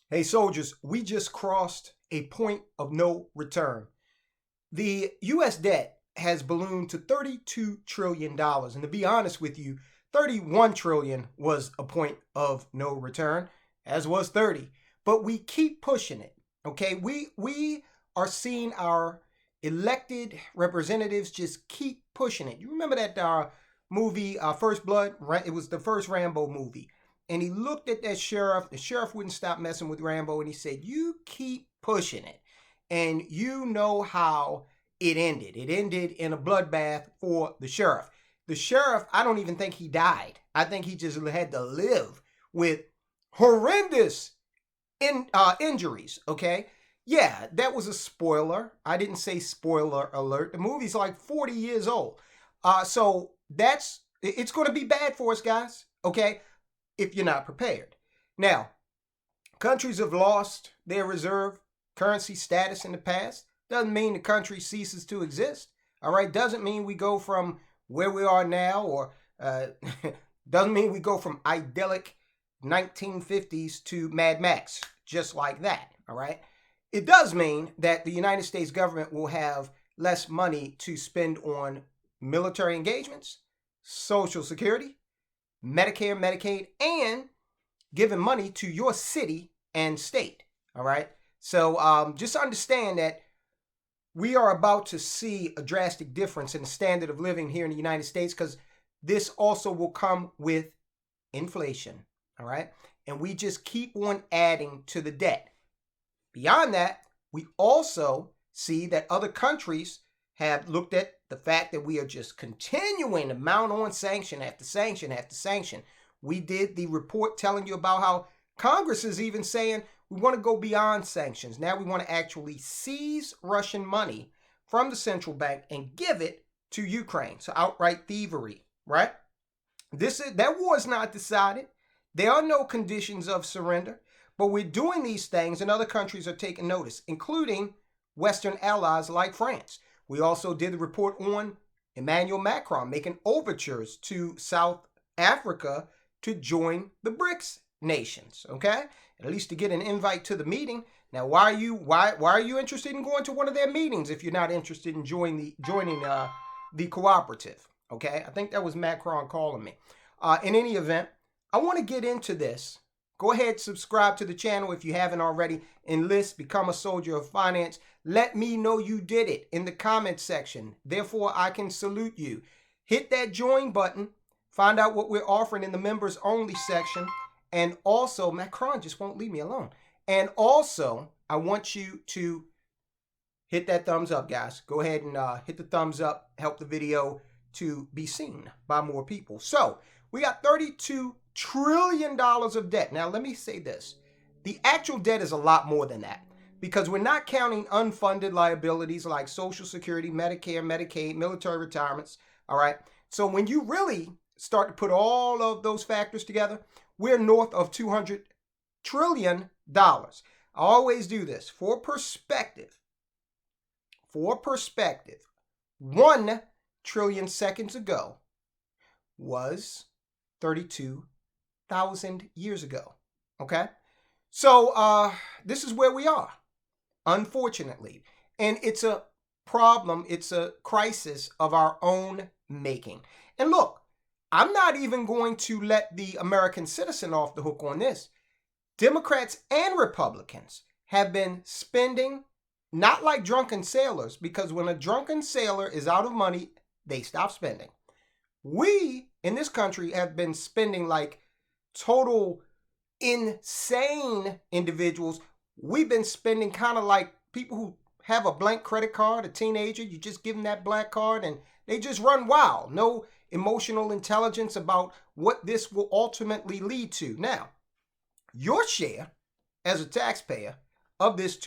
Hey soldiers, we just crossed a point of no return. The US debt has ballooned to $32 trillion. And to be honest with you, 31 trillion was a point of no return, as was 30. But we keep pushing it. Okay? We are seeing our elected representatives just keep pushing it. You remember that movie, First Blood? It was the first Rambo movie. And he looked at that sheriff. The sheriff wouldn't stop messing with Rambo. And he said, you keep pushing it. And you know how it ended. It ended in a bloodbath for the sheriff. The sheriff, I don't even think he died. I think he just had to live with horrendous injuries, okay? Yeah, that was a spoiler. I didn't say spoiler alert. The movie's like 40 years old. So it's going to be bad for us, guys, okay, if you're not prepared. Now, countries have lost their reserve currency status in the past. Doesn't mean the country ceases to exist, all right? Doesn't mean we go from where we are now, or doesn't mean we go from idyllic 1950s to Mad Max, just like that, all right? It does mean that the United States government will have less money to spend on military engagements, Social Security, Medicare, Medicaid, and giving money to your city and state, all right? So just understand that we are about to see a drastic difference in the standard of living here in the United States, because this also will come with inflation, all right? And we just keep on adding to the debt. Beyond that, we also see that other countries have looked at the fact that we are just continuing to mount on sanction after sanction after sanction. We did the report telling you about how Congress is even saying we want to go beyond sanctions. Now we want to actually seize Russian money from the central bank and give it to Ukraine. So outright thievery, right? That war is not decided. There are no conditions of surrender, but we're doing these things and other countries are taking notice, including Western allies like France. We also did the report on Emmanuel Macron making overtures to South Africa to join the BRICS nations, okay? At least to get an invite to the meeting. Now, why are you interested in going to one of their meetings if you're not interested in joining the cooperative? Okay, I think that was Macron calling me. In any event, I want to get into this. Go ahead, subscribe to the channel if you haven't already. Enlist, become a soldier of finance. Let me know you did it in the comment section. Therefore, I can salute you. Hit that join button. Find out what we're offering in the members only section. And also, Macron just won't leave me alone. And also, I want you to hit that thumbs up, guys. Go ahead and hit the thumbs up. Help the video to be seen by more people. So, we got $32 trillion of debt. Now, let me say this. The actual debt is a lot more than that, because we're not counting unfunded liabilities like Social Security, Medicare, Medicaid, military retirements, all right? So when you really start to put all of those factors together, we're north of $200 trillion. I always do this. For perspective, 1 trillion seconds ago was 32,000 years ago, okay? So this is where we are, unfortunately. And it's a problem, it's a crisis of our own making. And look, I'm not even going to let the American citizen off the hook on this. Democrats and Republicans have been spending, not like drunken sailors, because when a drunken sailor is out of money, they stop spending. We in this country have been spending like total insane individuals. We've been spending kind of like people who have a blank credit card, a teenager. You just give them that black card and they just run wild. No emotional intelligence about what this will ultimately lead to. Now, your share as a taxpayer of this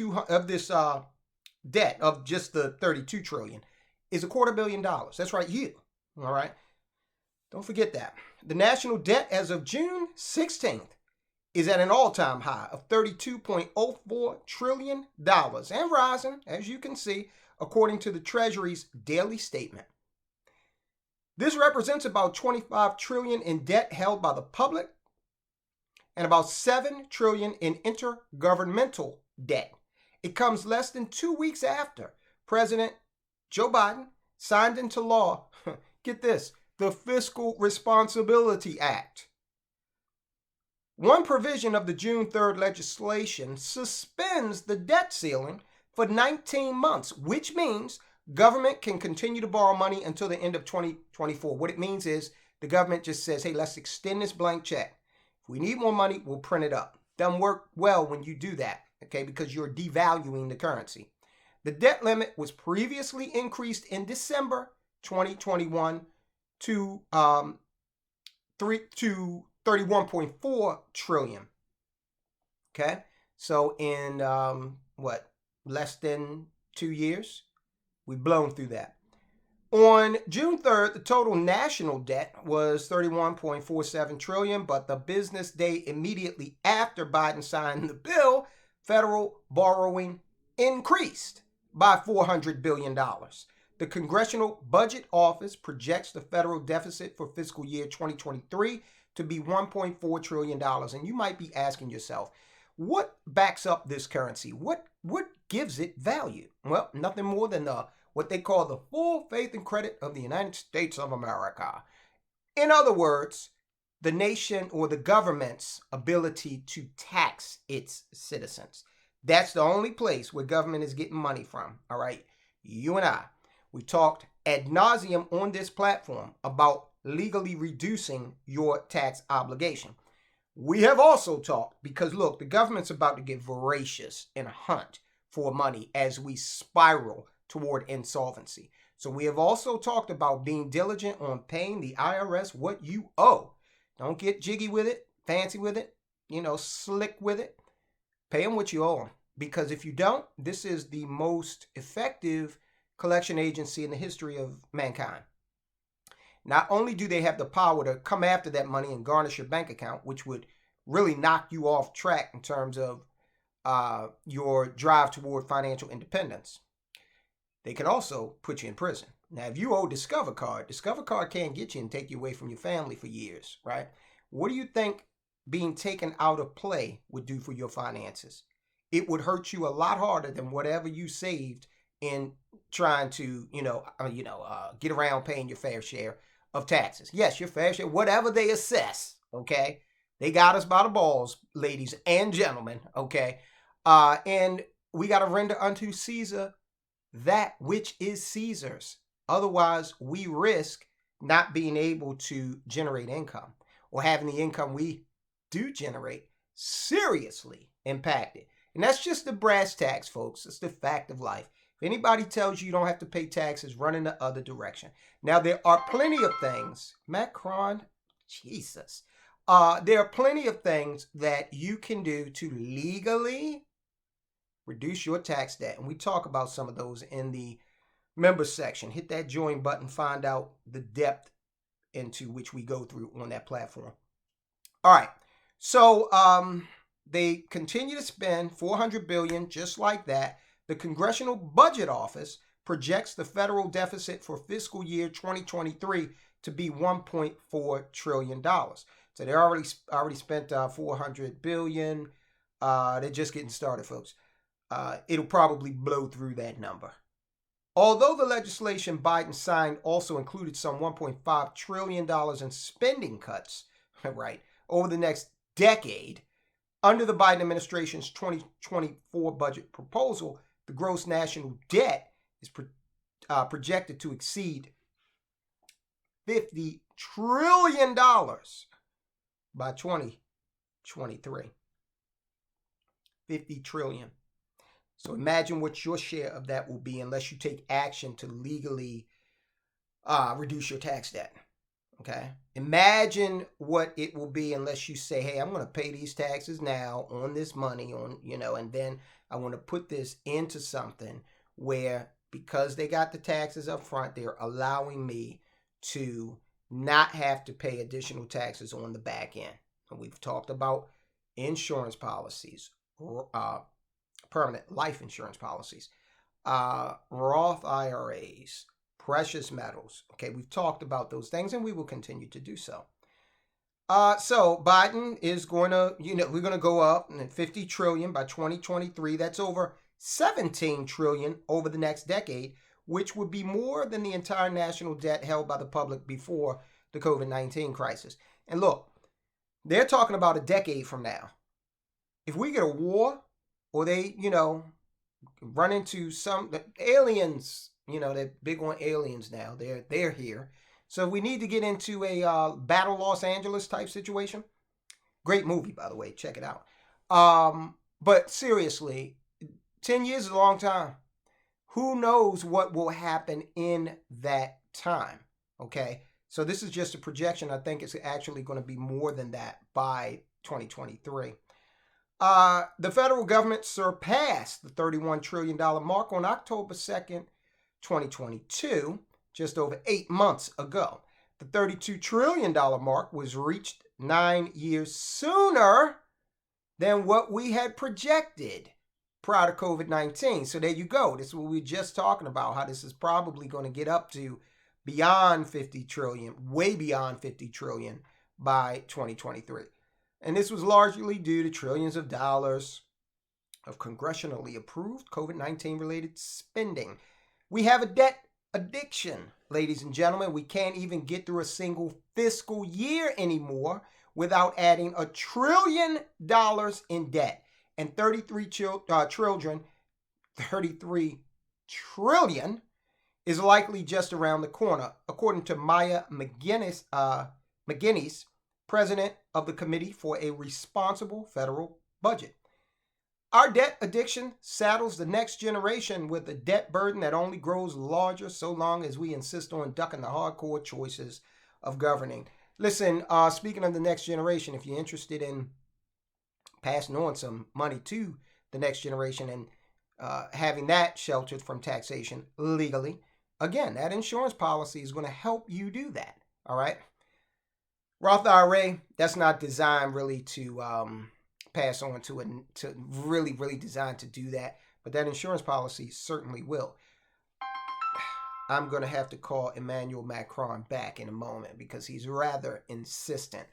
debt of just the 32 trillion is $250 million. That's right, you. All right. Don't forget that. The national debt as of June 16th is at an all-time high of $32.04 trillion and rising, as you can see, according to the Treasury's daily statement. This represents about $25 trillion in debt held by the public and about $7 trillion in intergovernmental debt. It comes less than 2 weeks after President Joe Biden signed into law, get this, the Fiscal Responsibility Act. One provision of the June 3rd legislation suspends the debt ceiling for 19 months, which means government can continue to borrow money until the end of 2024. What it means is the government just says, hey, let's extend this blank check. If we need more money, we'll print it up. Doesn't work well when you do that, okay, because you're devaluing the currency. The debt limit was previously increased in December 2021 to 31.4 trillion. Okay, so in less than 2 years, we've blown through that. On June 3rd, the total national debt was 31.47 trillion, but the business day immediately after Biden signed the bill, federal borrowing increased by $400 billion. The Congressional Budget Office projects the federal deficit for fiscal year 2023 to be $1.4 trillion. And you might be asking yourself, what backs up this currency? What gives it value? Well, nothing more than what they call the full faith and credit of the United States of America. In other words, the nation or the government's ability to tax its citizens. That's the only place where government is getting money from, all right? You and I, we talked ad nauseum on this platform about legally reducing your tax obligation. We have also talked, because look, the government's about to get voracious in a hunt for money as we spiral toward insolvency. So we have also talked about being diligent on paying the IRS what you owe. Don't get jiggy with it, fancy with it, slick with it. Pay them what you owe them. Because if you don't, this is the most effective collection agency in the history of mankind. Not only do they have the power to come after that money and garnish your bank account, which would really knock you off track in terms of your drive toward financial independence, they can also put you in prison. Now, if you owe Discover Card can't get you and take you away from your family for years, right? What do you think being taken out of play would do for your finances? It would hurt you a lot harder than whatever you saved in trying to, get around paying your fair share of taxes. Yes, your fair share, whatever they assess, okay? They got us by the balls, ladies and gentlemen, okay? And we got to render unto Caesar that which is Caesar's. Otherwise, we risk not being able to generate income or having the income we do generate seriously impacted. And that's just the brass tacks, folks. It's the fact of life. If anybody tells you you don't have to pay taxes, run in the other direction. Now, there are plenty of things. Macron, Jesus. There are plenty of things that you can do to legally reduce your tax debt. And we talk about some of those in the members section. Hit that join button, find out the depth into which we go through on that platform. All right. So they continue to spend $400 billion just like that. The Congressional Budget Office projects the federal deficit for fiscal year 2023 to be $1.4 trillion. So they already spent $400 billion. They're just getting started, folks. It'll probably blow through that number. Although the legislation Biden signed also included some $1.5 trillion in spending cuts, right, over the next decade, under the Biden administration's 2024 budget proposal, the gross national debt is projected to exceed $50 trillion by 2023. $50 trillion. So imagine what your share of that will be unless you take action to legally reduce your tax debt. Okay? Imagine what it will be unless you say, hey, I'm going to pay these taxes now on this money, and then I want to put this into something where, because they got the taxes up front, they're allowing me to not have to pay additional taxes on the back end. And we've talked about insurance policies, permanent life insurance policies, Roth IRAs, precious metals. Okay, we've talked about those things and we will continue to do so. So Biden is going to, we're going to go up and 50 trillion by 2023. That's over 17 trillion over the next decade, which would be more than the entire national debt held by the public before the COVID-19 crisis. And look, they're talking about a decade from now. If we get a war or they, run into some aliens, they're big on aliens now. They're here. So we need to get into a Battle Los Angeles type situation. Great movie, by the way. Check it out. But seriously, 10 years is a long time. Who knows what will happen in that time? Okay. So this is just a projection. I think it's actually going to be more than that by 2023. The federal government surpassed the $31 trillion mark on October 2nd, 2022. Just over 8 months ago. The $32 trillion mark was reached 9 years sooner than what we had projected prior to COVID-19. So there you go. This is what we were just talking about, how this is probably going to get up to beyond 50 trillion, way beyond 50 trillion by 2023. And this was largely due to trillions of dollars of congressionally approved COVID-19 related spending. We have a debt addiction, ladies and gentlemen. We can't even get through a single fiscal year anymore without adding $1 trillion in debt. And 33 trillion is likely just around the corner, according to Maya McGinnis, president of the Committee for a Responsible Federal Budget. Our debt addiction saddles the next generation with a debt burden that only grows larger so long as we insist on ducking the hardcore choices of governing. Listen, speaking of the next generation, if you're interested in passing on some money to the next generation and having that sheltered from taxation legally, again, that insurance policy is going to help you do that. All right. Roth IRA, that's not designed really to pass on to really designed to do that. But that insurance policy certainly will. I'm going to have to call Emmanuel Macron back in a moment because he's rather insistent.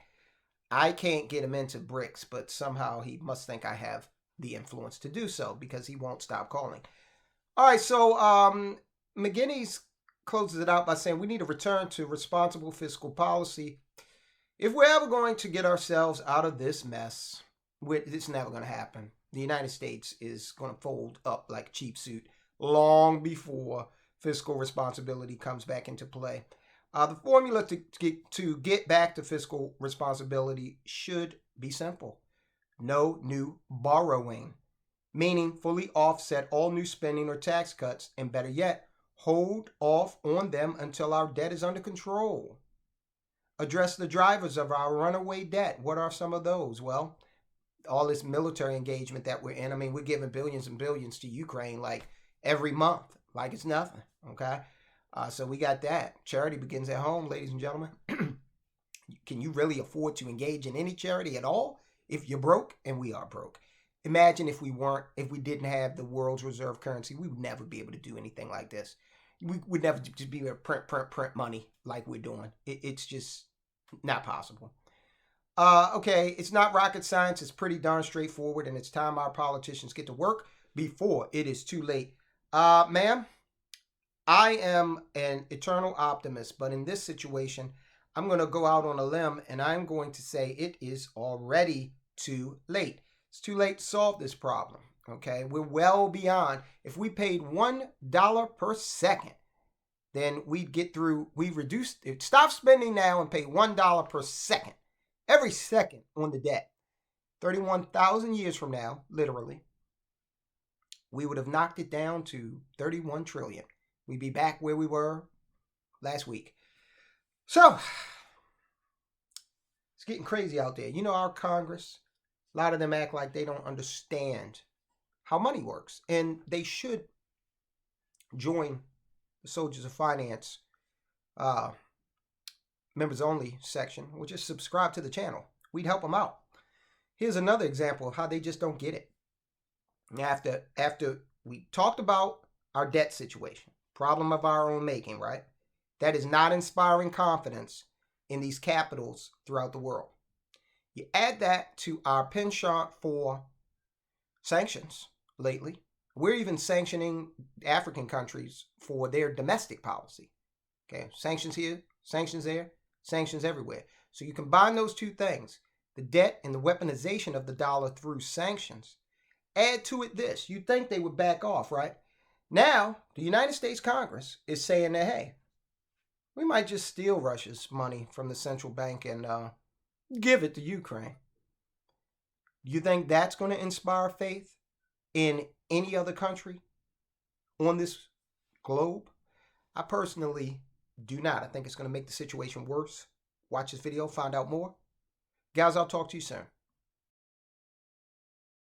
I can't get him into BRICS, but somehow he must think I have the influence to do so because he won't stop calling. All right, so McGinnis closes it out by saying we need to return to responsible fiscal policy. If we're ever going to get ourselves out of this mess, it's never going to happen. The United States is going to fold up like a cheap suit long before fiscal responsibility comes back into play. The formula to get back to fiscal responsibility should be simple. No new borrowing, meaning fully offset all new spending or tax cuts, and better yet, hold off on them until our debt is under control. Address the drivers of our runaway debt. What are some of those? Well, all this military engagement that we're in. I mean, we're giving billions and billions to Ukraine like every month, like it's nothing, okay? So we got that. Charity begins at home, ladies and gentlemen. Can you really afford to engage in any charity at all if you're broke? And we are broke. Imagine if we didn't have the world's reserve currency, we would never be able to do anything like this. We would never just be able to print money like we're doing. It's just not possible. Okay, it's not rocket science. It's pretty darn straightforward, and it's time our politicians get to work before it is too late. Ma'am, I am an eternal optimist, but in this situation, I'm going to go out on a limb, and I'm going to say it is already too late. It's too late to solve this problem, okay? We're well beyond. If we paid $1 per second, then we'd get through, stop spending now and pay $1 per second. Every second on the debt. 31,000 years from now, literally, we would have knocked it down to 31 trillion. We'd be back where we were last week. So, it's getting crazy out there. You know, our Congress, a lot of them act like they don't understand how money works. And they should join the Soldiers of Finance members only section, or just subscribe to the channel. We'd help them out. Here's another example of how they just don't get it. After we talked about our debt situation, problem of our own making, right? That is not inspiring confidence in these capitals throughout the world. You add that to our penchant for sanctions lately. We're even sanctioning African countries for their domestic policy. Okay, sanctions here, sanctions there, sanctions everywhere. So you combine those two things, the debt and the weaponization of the dollar through sanctions. Add to it this, you'd think they would back off, right? Now, the United States Congress is saying that, hey, we might just steal Russia's money from the central bank and give it to Ukraine. You think that's going to inspire faith in any other country on this globe? I personally do not. I think it's going to make the situation worse. Watch this video, find out more. Guys, I'll talk to you soon.